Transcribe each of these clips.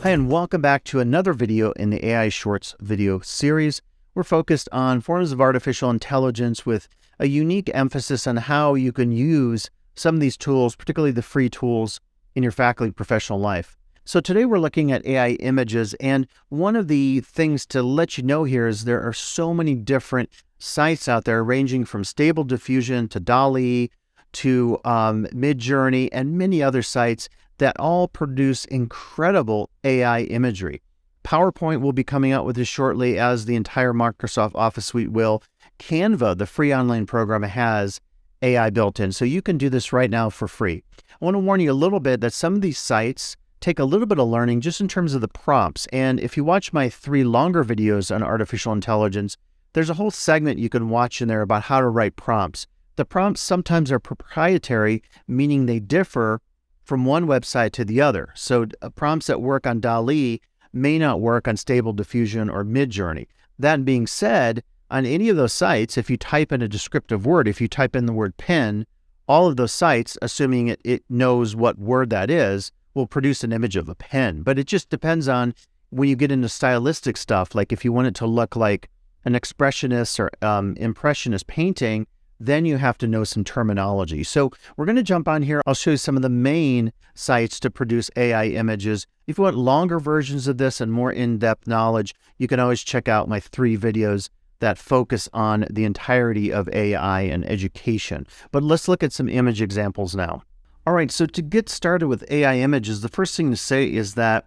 Hi, and welcome back to another video in the AI Shorts video series. We're focused on forms of artificial intelligence with a unique emphasis on how you can use some of these tools, particularly the free tools, in your faculty professional life. So today we're looking at AI images, and one of the things to let you know here is there are so many different sites out there ranging from Stable Diffusion to DALL-E to Midjourney and many other sites that all produce incredible AI imagery. PowerPoint will be coming out with this shortly, as the entire Microsoft Office suite will. Canva, the free online program, has AI built in, so you can do this right now for free. I want to warn you a little bit that some of these sites take a little bit of learning just in terms of the prompts. And if you watch my 3 longer videos on artificial intelligence, there's a whole segment you can watch in there about how to write prompts. The prompts sometimes are proprietary, meaning they differ from one website to the other. So prompts that work on DALL-E may not work on Stable Diffusion or Midjourney. That being said, on any of those sites, if you type in a descriptive word, if you type in the word pen, all of those sites, assuming it knows what word that is, will produce an image of a pen. But it just depends on when you get into stylistic stuff, like if you want it to look like an expressionist or impressionist painting, then you have to know some terminology. So we're going to jump on here. I'll show you some of the main sites to produce AI images. If you want longer versions of this and more in-depth knowledge, you can always check out my 3 videos that focus on the entirety of AI and education. But let's look at some image examples now. All right, so to get started with AI images, the first thing to say is that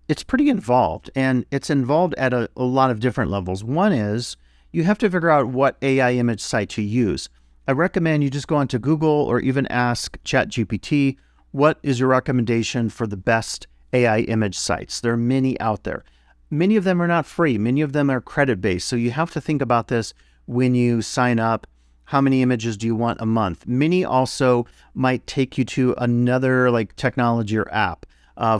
it's pretty involved, and it's involved at a lot of different levels. One is you have to figure out what AI image site to use. I recommend you just go onto Google or even ask ChatGPT, what is your recommendation for the best AI image sites? There are many out there. Many of them are not free. Many of them are credit-based. So you have to think about this when you sign up. How many images do you want a month? Many also might take you to another technology or app.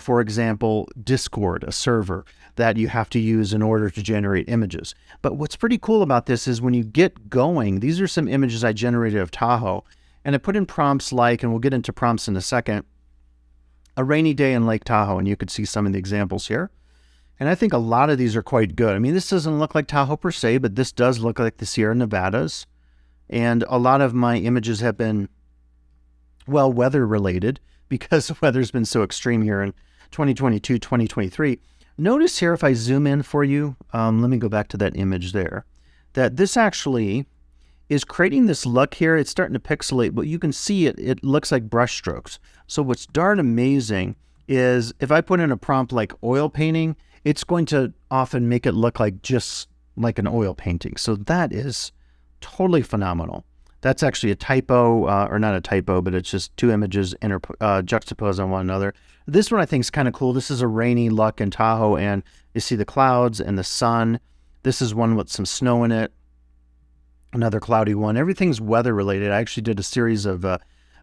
For example, Discord, a server that you have to use in order to generate images. But what's pretty cool about this is when you get going, these are some images I generated of Tahoe, and I put in prompts like, and we'll get into prompts in a second, a rainy day in Lake Tahoe, and you could see some of the examples here. And I think a lot of these are quite good. I mean, this doesn't look like Tahoe per se, but this does look like the Sierra Nevadas. And a lot of my images have been, well, weather related, because the weather's been so extreme here in 2022, 2023. Notice here, if I zoom in for you, let me go back to that image there, that this actually is creating this look here. It's starting to pixelate, but you can see it looks like brush strokes. So what's darn amazing is if I put in a prompt like oil painting, it's going to often make it look like just like an oil painting. So that is totally phenomenal. That's actually a typo, or not a typo, but it's just 2 images juxtaposed on one another. This one I think is kind of cool. This is a rainy look in Tahoe, and you see the clouds and the sun. This is one with some snow in it. Another cloudy one. Everything's weather related. I actually did a series of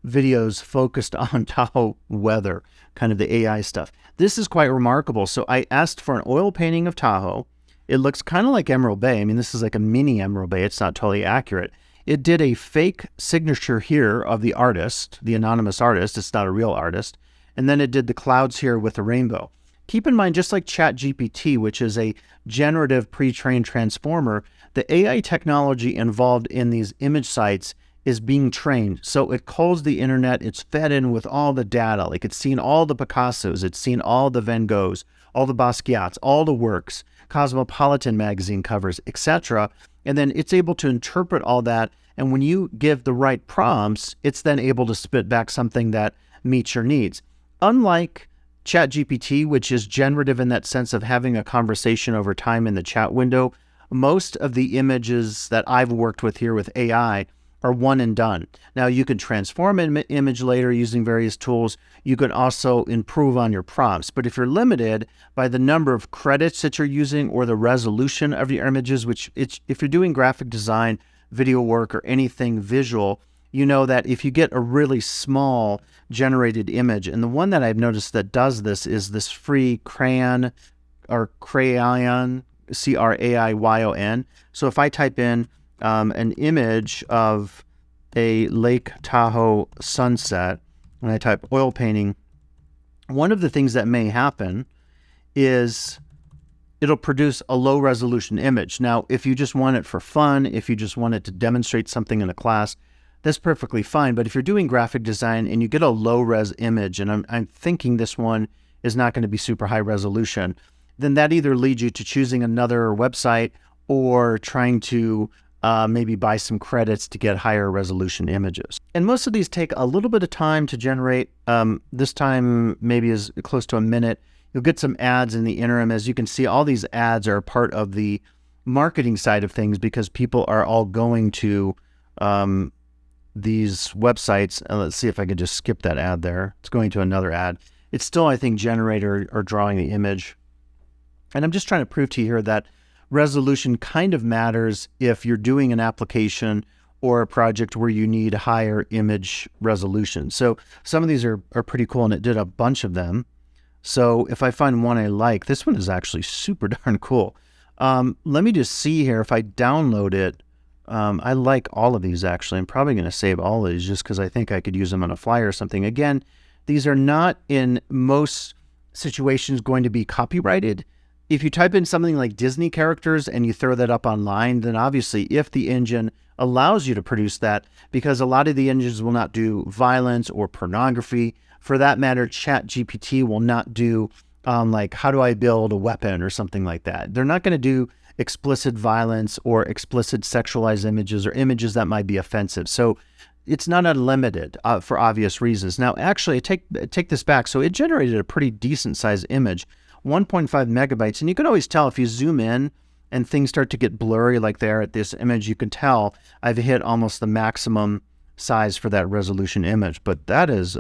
videos focused on Tahoe weather, kind of the AI stuff. This is quite remarkable. So I asked for an oil painting of Tahoe. It looks kind of like Emerald Bay. I mean, this is like a mini Emerald Bay. It's not totally accurate. It did a fake signature here of the artist, the anonymous artist. It's not a real artist. And then it did the clouds here with the rainbow. Keep in mind, just like ChatGPT, which is a generative pre-trained transformer, the AI technology involved in these image sites is being trained. So it calls the internet, it's fed in with all the data. Like it's seen all the Picassos, it's seen all the Van Goghs, all the Basquiats, all the works, Cosmopolitan magazine covers, etc. And then it's able to interpret all that. And when you give the right prompts, it's then able to spit back something that meets your needs. Unlike ChatGPT, which is generative in that sense of having a conversation over time in the chat window, most of the images that I've worked with here with AI are one and done. Now you can transform an image later using various tools. You can also improve on your prompts. But if you're limited by the number of credits that you're using or the resolution of your images, which if you're doing graphic design, video work, or anything visual, you know that if you get a really small generated image, and the one that I've noticed that does this is this free Crayon, or Crayon, C-R-A-I-Y-O-N. So if I type in an image of a Lake Tahoe sunset, and I type oil painting, one of the things that may happen is it'll produce a low resolution image. Now, if you just want it for fun, if you just want it to demonstrate something in a class, that's perfectly fine. But if you're doing graphic design and you get a low res image, and I'm thinking this one is not going to be super high resolution, then that either leads you to choosing another website or trying to maybe buy some credits to get higher resolution images. And most of these take a little bit of time to generate. This time maybe is close to a minute. You'll get some ads in the interim. As you can see, all these ads are part of the marketing side of things because people are all going to these websites. And let's see if I could just skip that ad there. It's going to another ad. It's still, I think, generator or drawing the image. And I'm just trying to prove to you here that resolution kind of matters if you're doing an application or a project where you need higher image resolution. So some of these are pretty cool, and it did a bunch of them. So if I find one I like, this one is actually super darn cool. Let me just see here if I download it. I like all of these actually. I'm probably going to save all of these just because I think I could use them on a flyer or something. Again, these are not in most situations going to be copyrighted. If you type in something like Disney characters and you throw that up online, then obviously if the engine allows you to produce that, because a lot of the engines will not do violence or pornography. For that matter, ChatGPT will not do like how do I build a weapon or something like that. They're not going to do explicit violence or explicit sexualized images or images that might be offensive. So it's not unlimited for obvious reasons. Now, actually, take this back. So it generated a pretty decent sized image, 1.5 megabytes. And you can always tell if you zoom in and things start to get blurry like there at this image, you can tell I've hit almost the maximum size for that resolution image. But that is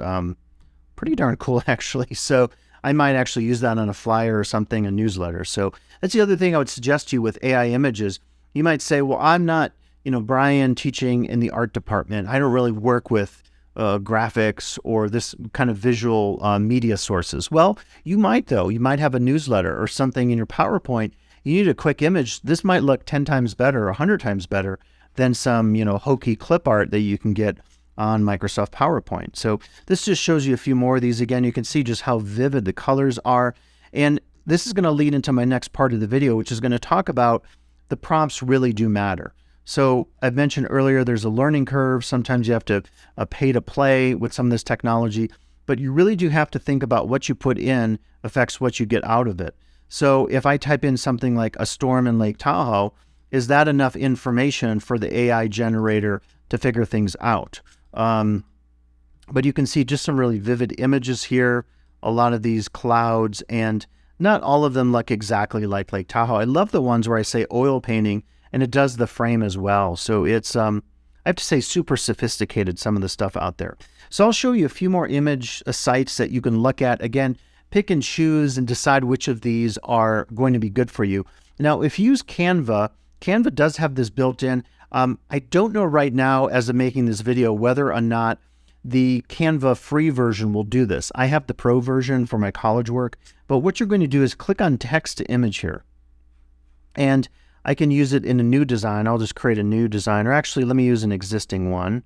pretty darn cool, actually. So I might actually use that on a flyer or something, a newsletter. So that's the other thing I would suggest to you with AI images. You might say, well, I'm not, Brian, teaching in the art department. I don't really work with graphics or this kind of visual media sources. Well, you might though. You might have a newsletter or something in your PowerPoint. You need a quick image. This might look 10 times better, 100 times better than some, hokey clip art that you can get on Microsoft PowerPoint. So this just shows you a few more of these. Again, you can see just how vivid the colors are. And this is going to lead into my next part of the video, which is going to talk about the prompts really do matter. So I've mentioned earlier, there's a learning curve. Sometimes you have to pay to play with some of this technology, but you really do have to think about what you put in affects what you get out of it. So if I type in something like a storm in Lake Tahoe, is that enough information for the AI generator to figure things out? But you can see just some really vivid images here, a lot of these clouds, and not all of them look exactly like Lake Tahoe. I love the ones where I say oil painting, and it does the frame as well. So it's, I have to say, super sophisticated, some of the stuff out there. So I'll show you a few more image sites that you can look at. Again, pick and choose and decide which of these are going to be good for you. Now, if you use Canva, Canva does have this built in. I don't know right now, as I'm making this video, whether or not the Canva free version will do this. I have the pro version for my college work, but what you're going to do is click on text to image here. And I can use it in a new design. I'll just create a new design, or actually let me use an existing one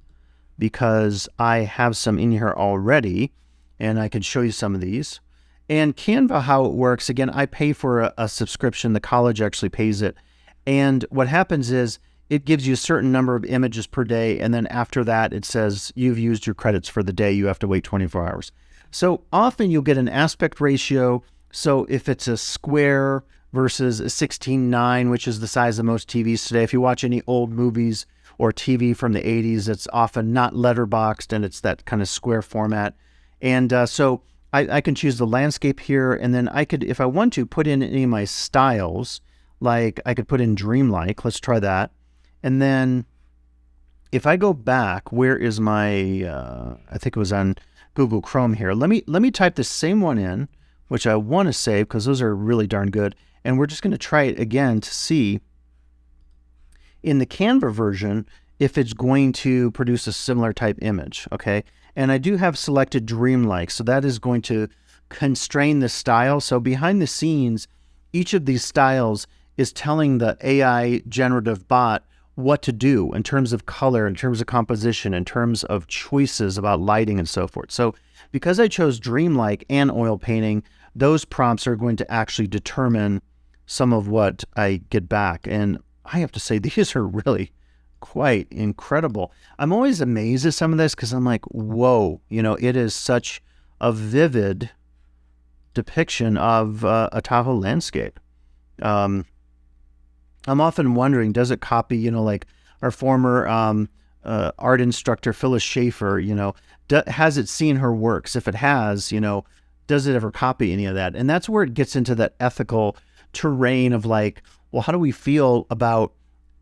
because I have some in here already and I can show you some of these. And Canva, how it works, again, I pay for a subscription. The college actually pays it. And what happens is it gives you a certain number of images per day. And then after that, it says you've used your credits for the day. You have to wait 24 hours. So often you'll get an aspect ratio. So if it's a square versus a 16:9, which is the size of most TVs today. If you watch any old movies or TV from the 80s, it's often not letterboxed and it's that kind of square format. And so I can choose the landscape here, and then I could, if I want to, put in any of my styles. Like I could put in dreamlike. Let's try that. And then if I go back, where is my, I think it was on Google Chrome here. Let me type the same one in, which I want to save because those are really darn good. And we're just going to try it again to see in the Canva version if it's going to produce a similar type image, okay? And I do have selected dreamlike, so that is going to constrain the style. So behind the scenes, each of these styles is telling the AI generative bot what to do in terms of color, in terms of composition, in terms of choices about lighting and so forth. So because I chose dreamlike and oil painting, those prompts are going to actually determine some of what I get back. And I have to say, these are really quite incredible. I'm always amazed at some of this because I'm like, whoa, it is such a vivid depiction of a Tahoe landscape. I'm often wondering, does it copy, like our former art instructor, Phyllis Schaefer, has it seen her works? If it has, does it ever copy any of that? And that's where it gets into that ethical terrain of like, well, how do we feel about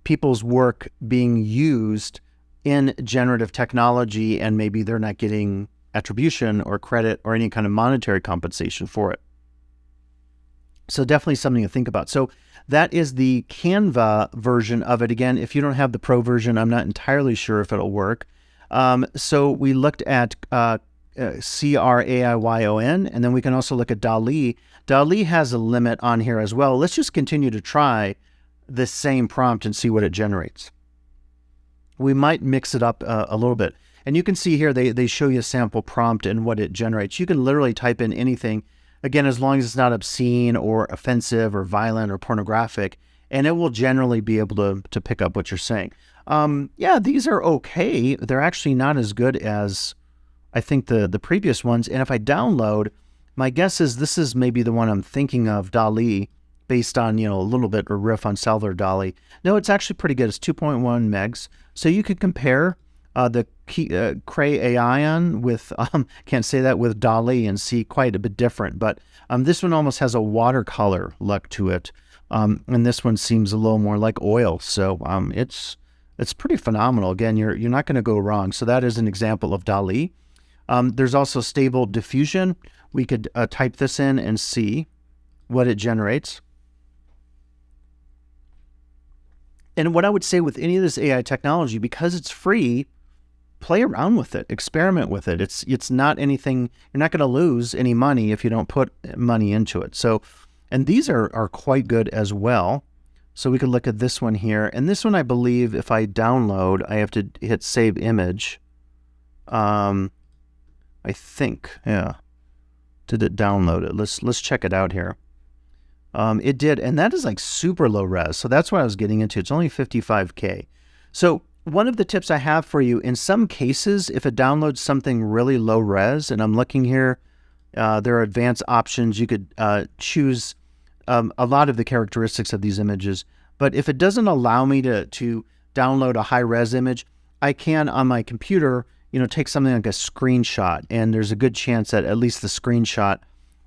people's work being used in generative technology and maybe they're not getting attribution or credit or any kind of monetary compensation for it? So definitely something to think about. So that is the Canva version of it. Again, if you don't have the Pro version, I'm not entirely sure if it'll work. So we looked at Craiyon, and then we can also look at DALL-E. DALL-E has a limit on here as well. Let's just continue to try the same prompt and see what it generates. We might mix it up a little bit. And you can see here, they show you a sample prompt and what it generates. You can literally type in anything, again, as long as it's not obscene or offensive or violent or pornographic, and it will generally be able to pick up what you're saying. Yeah, these are okay. They're actually not as good as I think the previous ones. And if I download, my guess is this is maybe the one I'm thinking of, DALL-E, based on, a little bit or riff on Salvador Dali. No, it's actually pretty good. It's 2.1 megs. So you could compare the Craiyon with, can't say that, with DALL-E and see quite a bit different. But this one almost has a watercolor look to it. And this one seems a little more like oil. So it's pretty phenomenal. Again, you're not going to go wrong. So that is an example of DALL-E. There's also Stable Diffusion. We could type this in and see what it generates. And what I would say with any of this AI technology, because it's free, play around with it, experiment with it. It's not anything, you're not going to lose any money if you don't put money into it. So, and these are quite good as well. So we could look at this one here. And this one, I believe if I download, I have to hit save image. I think, yeah. Did it download it? Let's check it out here. It did, and that is like super low res. So that's what I was getting into. It's only 55K. So one of the tips I have for you, in some cases, if it downloads something really low res, and I'm looking here, there are advanced options. You could choose a lot of the characteristics of these images. But if it doesn't allow me to download a high res image, I can on my computer, take something like a screenshot, and there's a good chance that at least the screenshot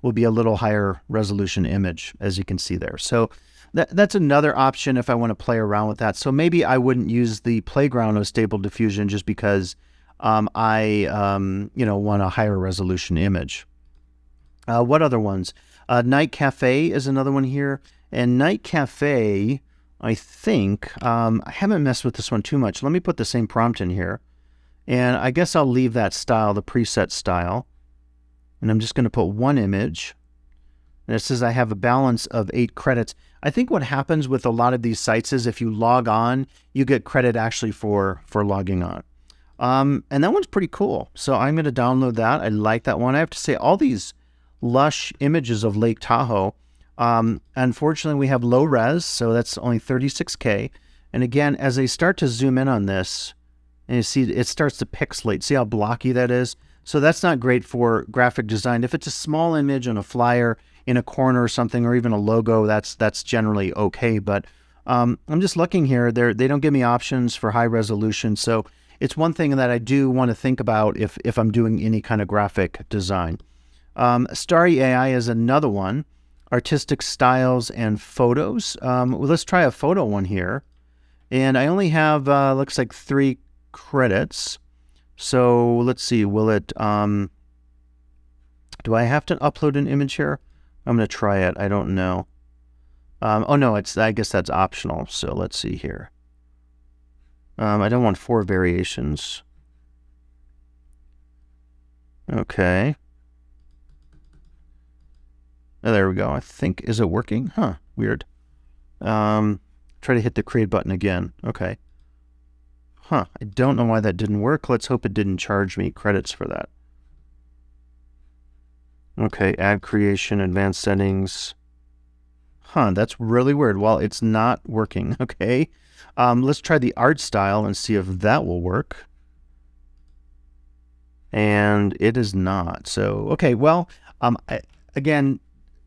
will be a little higher resolution image, as you can see there. So that's another option if I want to play around with that. So maybe I wouldn't use the playground of Stable Diffusion just because I want a higher resolution image. What other ones? Night Cafe is another one here. And Night Cafe, I think, I haven't messed with this one too much. Let me put the same prompt in here. And I guess I'll leave that style, the preset style. And I'm just going to put one image. And it says I have a balance of 8 credits. I think what happens with a lot of these sites is if you log on, you get credit actually for logging on. And that one's pretty cool. So I'm going to download that. I like that one. I have to say, all these lush images of Lake Tahoe, unfortunately, we have low res, so that's only 36K. And again, as I start to zoom in on this, and you see it starts to pixelate. See how blocky that is? So that's not great for graphic design. If it's a small image on a flyer in a corner or something, or even a logo, that's generally okay. But I'm just looking here. They don't give me options for high resolution. So it's one thing that I do want to think about if I'm doing any kind of graphic design. Starry AI is another one. Artistic styles and photos. Well, let's try a photo one here. And I only have, looks like 3 credits. So let's see, will it, do I have to upload an image here? I'm going to try it. I don't know. Oh no, I guess that's optional. So let's see here. I don't want 4 variations. Okay. Oh, there we go. I think, is it working? Huh, weird. Try to hit the create button again. Okay. Huh, I don't know why that didn't work. Let's hope it didn't charge me credits for that. Okay, add creation, advanced settings. Huh, that's really weird. Well, it's not working. Okay. Let's try the art style and see if that will work. And it is not. So, okay, well, again,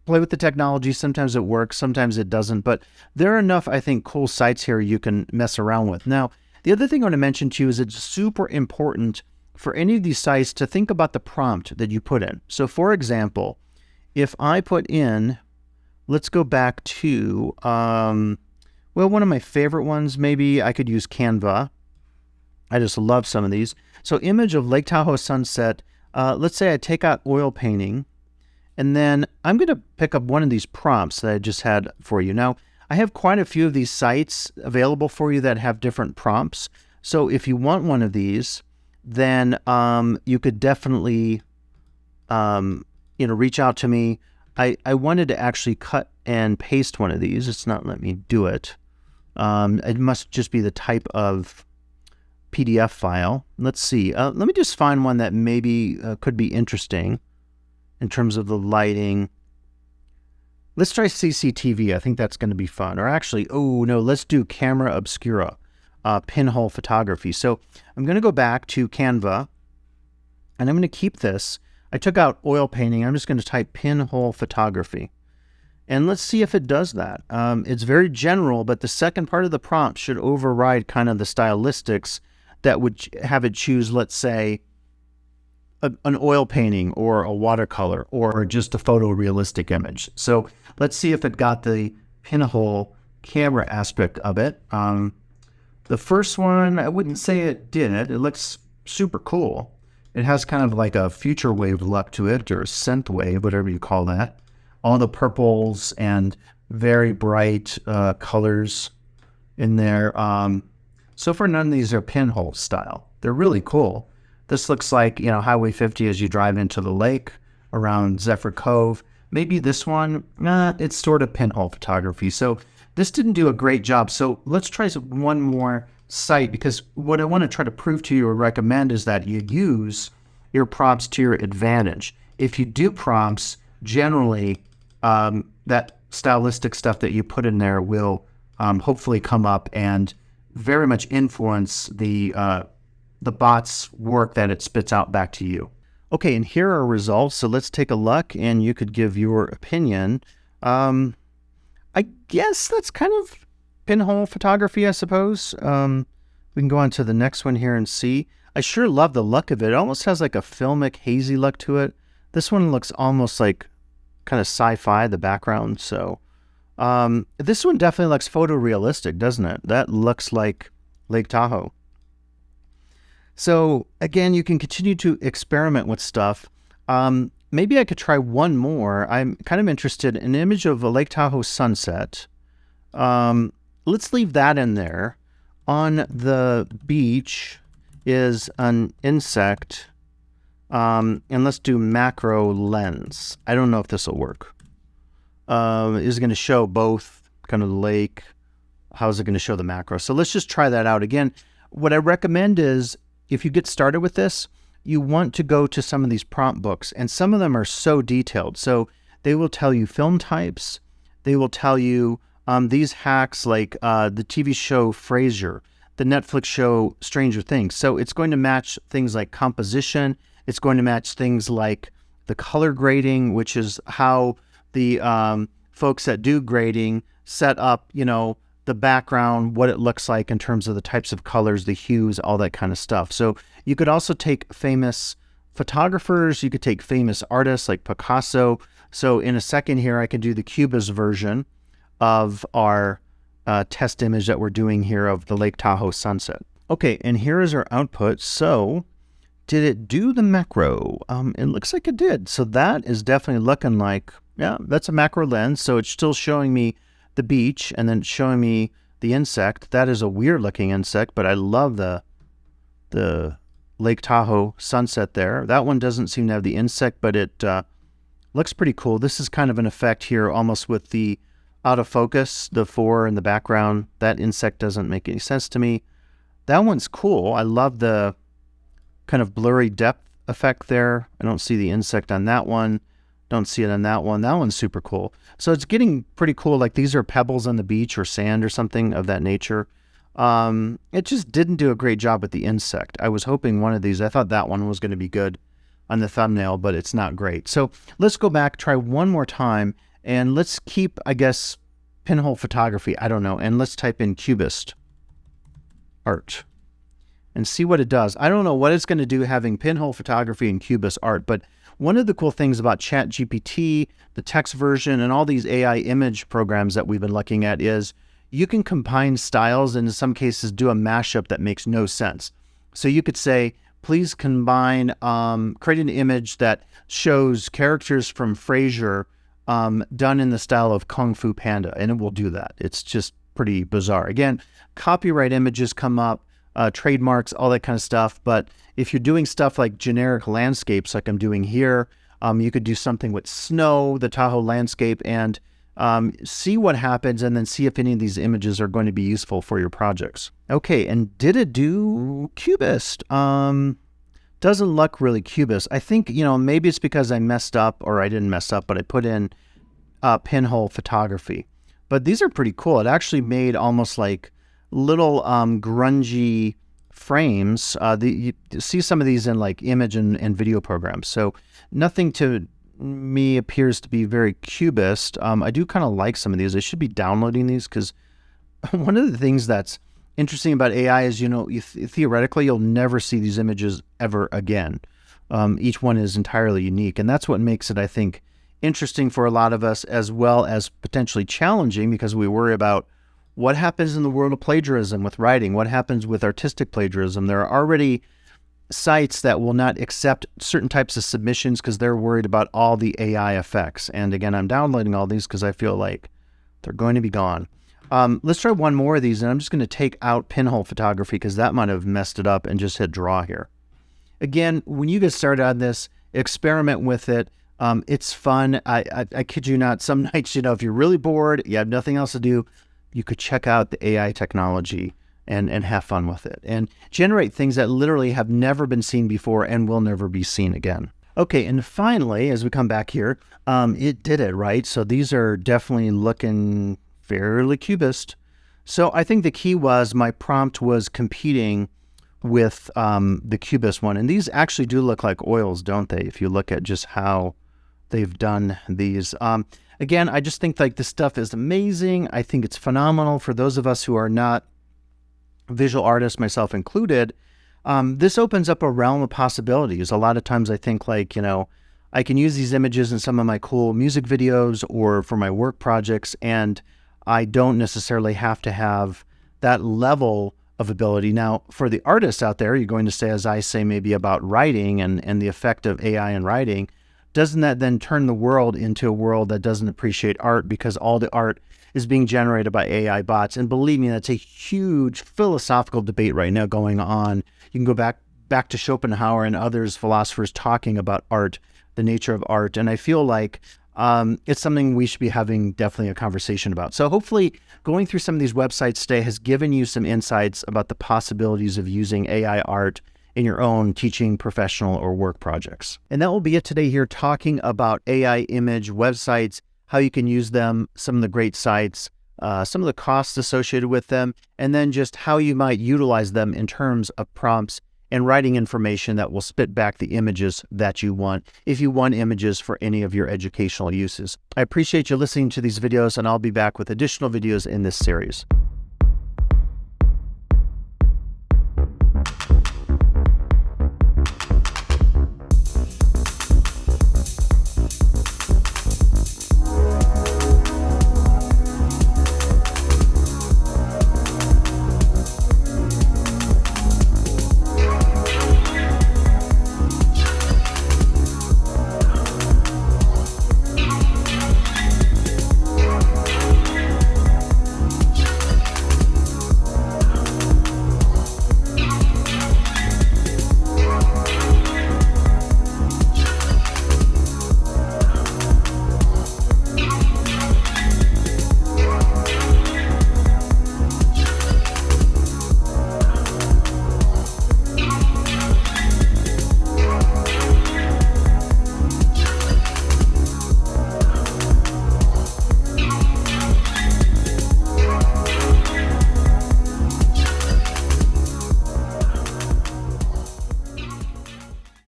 play with the technology. Sometimes it works, sometimes it doesn't. But there are enough, I think, cool sites here you can mess around with. Now, the other thing I want to mention to you is it's super important for any of these sites to think about the prompt that you put in. So, for example, if I put in, let's go back to, well, one of my favorite ones, maybe I could use Canva. I just love some of these. So image of Lake Tahoe sunset. Let's say I take out oil painting, and then I'm going to pick up one of these prompts that I just had for you. Now, I have quite a few of these sites available for you that have different prompts. So if you want one of these, then you could definitely reach out to me. I wanted to actually cut and paste one of these. It's not letting me do it. It must just be the type of PDF file. Let's see. Let me just find one that maybe could be interesting in terms of the lighting. Let's try CCTV. I think that's going to be fun. Or actually, oh no, let's do camera obscura, pinhole photography. So I'm going to go back to Canva, and I'm going to keep this. I took out oil painting. I'm just going to type pinhole photography. And let's see if it does that. It's very general, but the second part of the prompt should override kind of the stylistics that would have it choose, let's say, an oil painting or a watercolor or just a photorealistic image. So let's see if it got the pinhole camera aspect of it. The first one, I wouldn't say it did it. It looks super cool. It has kind of like a future wave look to it, or a synth wave, whatever you call that. All the purples and very bright colors in there. So far, none of these are pinhole style. They're really cool. This looks like, Highway 50 as you drive into the lake around Zephyr Cove. Maybe this one, it's sort of pinhole photography. So this didn't do a great job. So let's try one more site, because what I want to try to prove to you or recommend is that you use your prompts to your advantage. If you do prompts, generally that stylistic stuff that you put in there will hopefully come up and very much influence the bot's work that it spits out back to you. Okay, and here are results. So let's take a look, and you could give your opinion. I guess that's kind of pinhole photography, I suppose. We can go on to the next one here and see. I sure love the look of it. It almost has like a filmic, hazy look to it. This one looks almost like kind of sci-fi, the background. So this one definitely looks photorealistic, doesn't it? That looks like Lake Tahoe. So again, you can continue to experiment with stuff. Maybe I could try one more. I'm kind of interested in an image of a Lake Tahoe sunset. Let's leave that in there. On the beach is an insect. And let's do macro lens. I don't know if this will work. Is it going to show both kind of the lake? How is it going to show the macro? So let's just try that out. Again, what I recommend is if you get started with this, you want to go to some of these prompt books, and some of them are so detailed. So they will tell you film types. They will tell you these hacks like the TV show Frasier, the Netflix show Stranger Things. So it's going to match things like composition. It's going to match things like the color grading, which is how the folks that do grading set up, the background, what it looks like in terms of the types of colors, the hues, all that kind of stuff. So you could also take famous photographers. You could take famous artists like Picasso. So in a second here, I can do the Cubist version of our test image that we're doing here of the Lake Tahoe sunset. Okay, and here is our output. So did it do the macro? It looks like it did. So that is definitely looking like, yeah, that's a macro lens. So it's still showing me the beach and then showing me the insect. That is a weird looking insect, but I love the Lake Tahoe sunset there. That one doesn't seem to have the insect, but it looks pretty cool. This is kind of an effect here almost with the out of focus, the 4 in the background. That insect doesn't make any sense to me. That one's cool. I love the kind of blurry depth effect there. I don't see the insect on that one. Don't see it on that one. That one's super cool. So it's getting pretty cool. Like these are pebbles on the beach or sand or something of that nature. It just didn't do a great job with the insect. I was hoping one of these, I thought that one was going to be good on the thumbnail, but it's not great. So let's go back, try one more time, and let's keep, I guess, pinhole photography. I don't know. And let's type in cubist art and see what it does. I don't know what it's going to do having pinhole photography and cubist art, but one of the cool things about ChatGPT, the text version, and all these AI image programs that we've been looking at is you can combine styles and in some cases do a mashup that makes no sense. So you could say, please combine, create an image that shows characters from Frasier done in the style of Kung Fu Panda, and it will do that. It's just pretty bizarre. Again, copyright images come up, trademarks, all that kind of stuff. But if you're doing stuff like generic landscapes, like I'm doing here, you could do something with snow, the Tahoe landscape, and see what happens, and then see if any of these images are going to be useful for your projects. Okay, and did it do cubist? Doesn't look really cubist. I think, maybe it's because I messed up, or I didn't mess up, but I put in pinhole photography. But these are pretty cool. It actually made almost like little grungy frames. You see some of these in like image and video programs. So nothing to me appears to be very cubist. I do kind of like some of these. I should be downloading these because one of the things that's interesting about AI is, theoretically, you'll never see these images ever again. Each one is entirely unique. And that's what makes it, I think, interesting for a lot of us, as well as potentially challenging, because we worry about what happens in the world of plagiarism with writing, what happens with artistic plagiarism. There are already sites that will not accept certain types of submissions because they're worried about all the AI effects. And again, I'm downloading all these because I feel like they're going to be gone. Let's try one more of these, and I'm just going to take out pinhole photography because that might have messed it up, and just hit draw here. Again, when you get started on this, experiment with it. It's fun. I kid you not. Some nights, if you're really bored, you have nothing else to do, you could check out the AI technology and have fun with it and generate things that literally have never been seen before and will never be seen again. Okay, and finally, as we come back here, it did it, right? So these are definitely looking fairly cubist. So I think the key was my prompt was competing with the cubist one. And these actually do look like oils, don't they? If you look at just how they've done these. Again, I just think like this stuff is amazing. I think it's phenomenal for those of us who are not visual artists, myself included. This opens up a realm of possibilities. A lot of times I think like, I can use these images in some of my cool music videos or for my work projects, and I don't necessarily have to have that level of ability. Now, for the artists out there, you're going to say, as I say, maybe about writing and the effect of AI in writing. Doesn't that then turn the world into a world that doesn't appreciate art because all the art is being generated by AI bots? And believe me, that's a huge philosophical debate right now going on. You can go back to Schopenhauer and others philosophers talking about art, the nature of art. And I feel like it's something we should be having definitely a conversation about. So hopefully going through some of these websites today has given you some insights about the possibilities of using AI art in your own teaching, professional, or work projects. And that will be it today here, talking about AI image websites, how you can use them, some of the great sites, some of the costs associated with them, and then just how you might utilize them in terms of prompts and writing information that will spit back the images that you want, if you want images for any of your educational uses. I appreciate you listening to these videos, and I'll be back with additional videos in this series.